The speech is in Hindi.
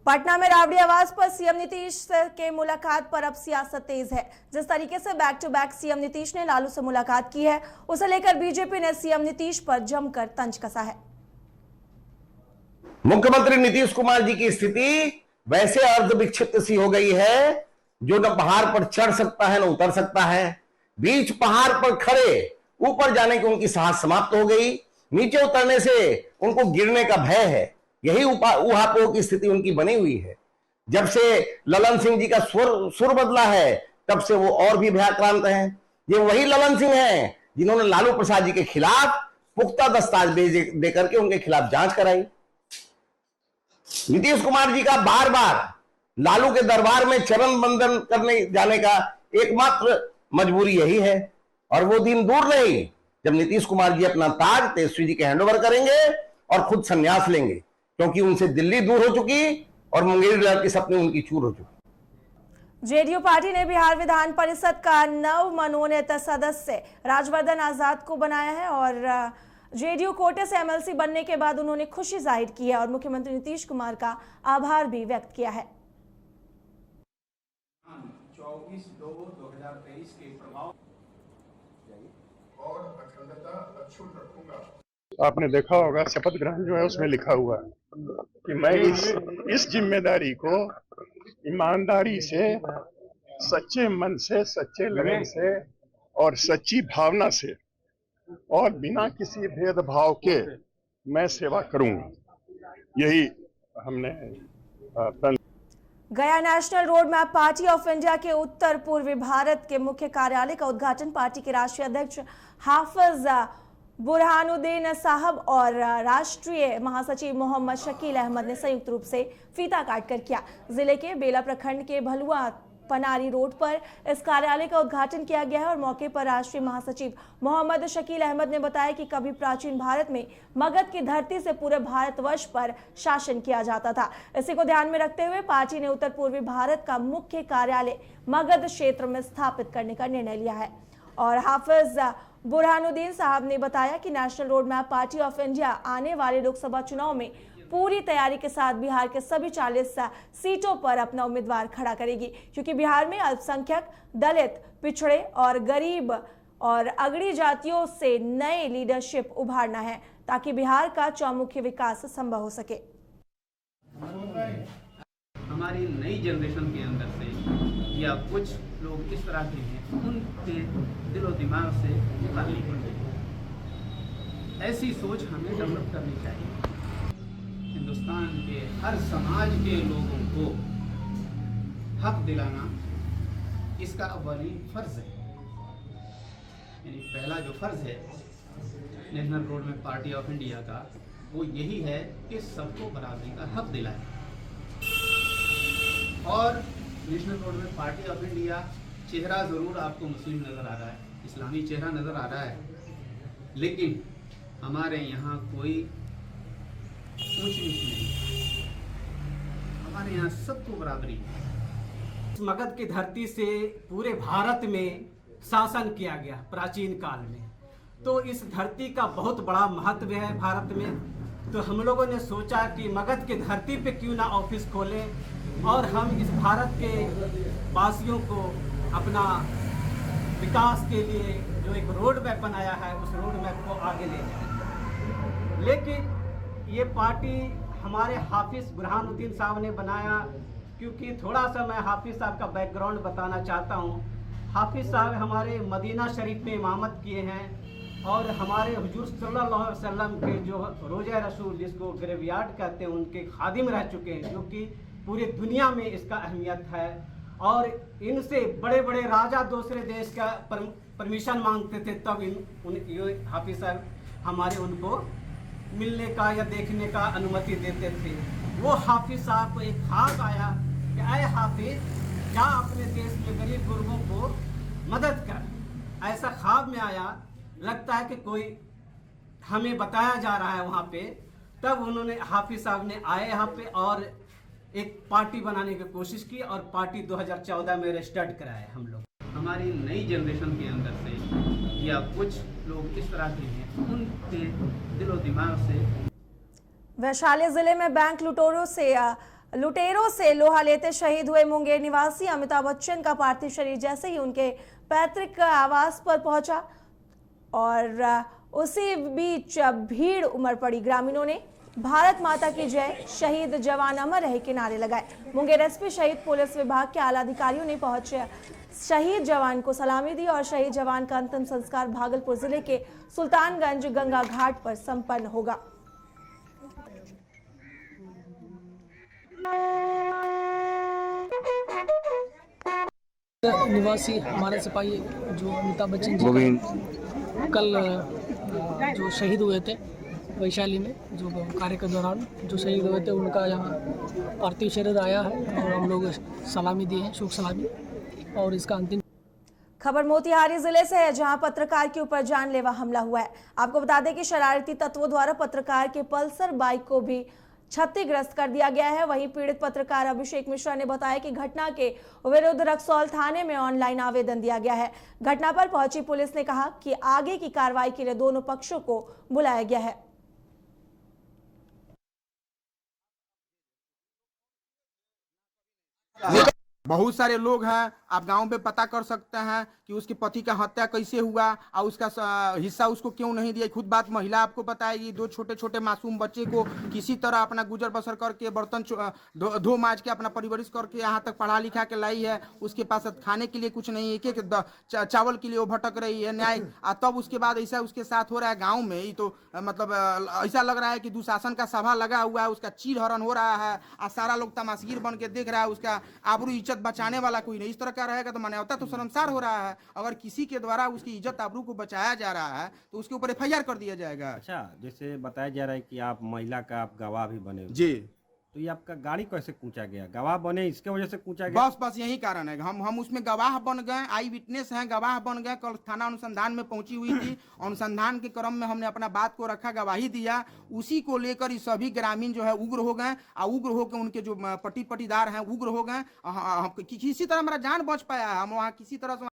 पटना में राबड़ी आवास पर सीएम नीतीश के मुलाकात पर अब सियासत तेज है। जिस तरीके से back to back CM Nitish ने लालू से मुलाकात की है, उसे लेकर बीजेपी ने सीएम नीतीश पर जमकर तंज कसा है। मुख्यमंत्री नीतीश कुमार जी की स्थिति वैसे अर्ध विक्षिप्त सी हो गई है, जो न पहाड़ पर चढ़ सकता है न उतर सकता है। बीच पहाड़ पर खड़े ऊपर जाने की उनकी साहस समाप्त हो गई, नीचे उतरने से उनको गिरने का भय है। यही ऊहापोह की स्थिति उनकी बनी हुई है। जब से ललन सिंह जी का सुर बदला है, तब से वो और भी भयाक्रांत हैं। ये वही ललन सिंह हैं जिन्होंने लालू प्रसाद जी के खिलाफ पुख्ता दस्तावेज देकर के उनके खिलाफ जांच कराई। नीतीश कुमार जी का बार बार लालू के दरबार में चरण बंदन करने जाने का एकमात्र मजबूरी यही है, और वो दिन दूर नहीं जब नीतीश कुमार जी अपना ताज तेजस्वी जी के हैंडओवर करेंगे और खुद संन्यास लेंगे, क्योंकि उनसे दिल्ली दूर हो चुकी और मुंगेरी लाल के सपने उनकी चूर हो चुकी। जेडीयू पार्टी ने बिहार विधान परिषद का नव मनोनीत सदस्य राजवर्धन आजाद को बनाया है और जेडीयू कोटे से एमएलसी बनने के बाद उन्होंने खुशी जाहिर की है और मुख्यमंत्री नीतीश कुमार का आभार भी व्यक्त किया है। 24/2/2023 के प्रभाव और अखंडता अक्षुण्ण रखूंगा। आपने देखा होगा शपथ ग्रहण जो है उसमें लिखा हुआ है कि मैं इस जिम्मेदारी को ईमानदारी से, सच्चे मन से, सच्चे लगन से और सच्ची भावना से और बिना किसी भेदभाव के मैं सेवा करूंगा। यही हमने गया national road map party of India के उत्तर पूर्वी भारत के मुख्य कार्यालय का उद्घाटन पार्टी के राष्ट्रीय अध्यक्ष हाफिज बुरहानुद्दीन साहब और राष्ट्रीय महासचिव मोहम्मद शकील अहमद ने संयुक्त रूप से फीता काटकर किया। जिले के बेला प्रखंड के भलुआ पनारी रोड पर इस कार्यालय का उद्घाटन किया गया है और मौके पर राष्ट्रीय महासचिव मोहम्मद शकील अहमद ने बताया कि कभी प्राचीन भारत में मगध की धरती से पूरे भारतवर्ष पर शासन किया जाता था। इसी को ध्यान में रखते हुए पार्टी ने उत्तर पूर्वी भारत का मुख्य कार्यालय मगध क्षेत्र में स्थापित करने का निर्णय लिया है। और हाफिज बुरहानुद्दीन साहब ने बताया कि national road map party of India आने वाले लोकसभा चुनाव में पूरी तैयारी के साथ बिहार के सभी 40 सीटों पर अपना उम्मीदवार खड़ा करेगी, क्योंकि बिहार में अल्पसंख्यक, दलित, पिछड़े और गरीब और अगड़ी जातियों से नए लीडरशिप उभारना है ताकि बिहार का चौमुखी विकास संभव हो सके। हमारी नई जनरेशन के अंदर से या कुछ लोग इस तरह के हैं, उनके दिलो दिमाग से निकालनी पड़ेगी। ऐसी सोच हमें डेवलप करनी चाहिए। हिंदुस्तान के हर समाज के लोगों को हक दिलाना इसका अव्वली फर्ज है। यानी पहला जो फर्ज है national road map party of India का, वो यही है कि सबको बराबरी का हक दिलाए। और national road map party of India चेहरा ज़रूर आपको मुस्लिम नज़र आ रहा है, इस्लामी चेहरा नज़र आ रहा है, लेकिन हमारे यहाँ कोई ऊंच नीच नहीं, हमारे यहाँ सबको बराबरी है। मगध की धरती से पूरे भारत में शासन किया गया प्राचीन काल में, तो इस धरती का बहुत बड़ा महत्व है भारत में। तो हम लोगों ने सोचा कि मगध की धरती पे क्यों ना ऑफिस खोलें और हम इस भारत के वासियों को अपना विकास के लिए जो एक रोड मैप बनाया है उस रोड मैप को आगे ले जाएं। लेकिन ये पार्टी हमारे हाफिज बुरहानुद्दीन साहब ने बनाया, क्योंकि थोड़ा सा मैं हाफिज साहब का बैकग्राउंड बताना चाहता हूँ। हाफिज साहब हमारे मदीना शरीफ में इमामत किए हैं और हमारे हुजूर सल्लल्लाहु अलैहि वसल्लम के जो रोज़ा रसूल जिसको ग्रेवयार्ड कहते हैं उनके खादिम रह चुके हैं, जो कि पूरी दुनिया में इसका अहमियत है। और इनसे बड़े बड़े राजा दूसरे देश का परमिशन मांगते थे, तब हाफिज साहब हमारे उनको मिलने का या देखने का अनुमति देते थे। वो हाफिज साहब को एक ख्वाब आया कि अय हाफिज जा अपने देश में गरीब गुरबों को मदद कर। ऐसा ख्वाब में आया, लगता है कि कोई हमें बताया जा रहा है वहाँ पे। तब उन्होंने हाफिज साहब ने आए यहाँ पे और एक पार्टी बनाने की कोशिश की और पार्टी 2014 में रजिस्टर्ड कराया हम लोग। हमारी नई जनरेशन के अंदर से या कुछ लोग इस तरह के हैं, उनके दिलो दिमाग से। वैशाली जिले में बैंक लुटेरों से लुटेरों से लोहा लेते शहीद हुए मुंगेर निवासी अमिताभ बच्चन का पार्थिव शरीर जैसे ही उनके पैतृक आवास पर पहुंचा और उसी बीच भीड़ उमड़ पड़ी। ग्रामीणों ने भारत माता की जय, शहीद जवान अमर रहे के नारे लगाए। मुंगेर एसपी सहित पुलिस विभाग के आला अधिकारियों ने पहुंचे शहीद जवान को सलामी दी और शहीद जवान का अंतिम संस्कार भागलपुर जिले के सुल्तानगंज गंगा घाट पर संपन्न होगा। निवासी हमारे सिपाही जो अमिताभ बच्चन जी कल जो शहीद हुए थे वैशाली में, जो कार्य के दौरान जो शहीद हुए थे, उनका यहाँ पार्थिव शरीर आया है और हम लोग सलामी दिए हैं, शुभ सलामी। और इसका अंतिम खबर मोतिहारी जिले से है, जहां पत्रकार के ऊपर जानलेवा हमला हुआ है। आपको बता दें कि शरारती तत्वों द्वारा पत्रकार के पल्सर बाइक को भी क्षतिग्रस्त कर दिया गया है। वहीं पीड़ित पत्रकार अभिषेक मिश्रा ने बताया कि घटना के विरुद्ध रक्सौल थाने में ऑनलाइन आवेदन दिया गया है। घटना पर पहुंची पुलिस ने कहा कि आगे की कार्रवाई के लिए दोनों पक्षों को बुलाया गया है। बहुत सारे लोग हैं, आप गांव में पता कर सकते हैं कि उसके पति का हत्या कैसे हुआ और उसका हिस्सा उसको क्यों नहीं दिया। खुद बात महिला आपको बताएगी। दो छोटे छोटे मासूम बच्चे को किसी तरह अपना गुजर बसर करके बर्तन धो माज के अपना परवरिश करके यहाँ तक पढ़ा लिखा के लाई है। उसके पास खाने के लिए कुछ नहीं, एक एक चावल के लिए वो भटक रही है न्याय। तब उसके बाद ऐसा उसके साथ हो रहा है गाँव में ही, तो मतलब ऐसा लग रहा है कि दुशासन का सभा लगा हुआ है, उसका चीर हरण हो रहा है और सारा लोग तमाशगीर बन के देख रहा है। उसका आबरू इज्जत बचाने वाला कोई नहीं। इस तरह का रहेगा तो मानवता तो शर्मसार हो रहा है। अगर किसी के द्वारा उसकी इज्जत आबरू को बचाया जा रहा है तो उसके ऊपर FIR कर दिया जाएगा। अच्छा, जैसे बताया जा रहा है कि आप महिला का आप गवाह भी बने जी, तो ये आपका गाड़ी कैसे कूचा गया? गवाह बने इसके वजह से कूचा गया? बस यही कारण है। हम उसमें गवाह बन गए, आई विटनेस हैं, गवाह बन गए। कल थाना अनुसंधान में पहुंची हुई थी। अनुसंधान के क्रम में हमने अपना बात को रखा, गवाही दिया। उसी को लेकर ये सभी ग्रामीण जो है उग्र हो गए और उग्र होकर उनके जो पटीदार हैं उग्र हो गए। किसी तरह हमारा जान बच पाया है। हम वहाँ किसी तरह से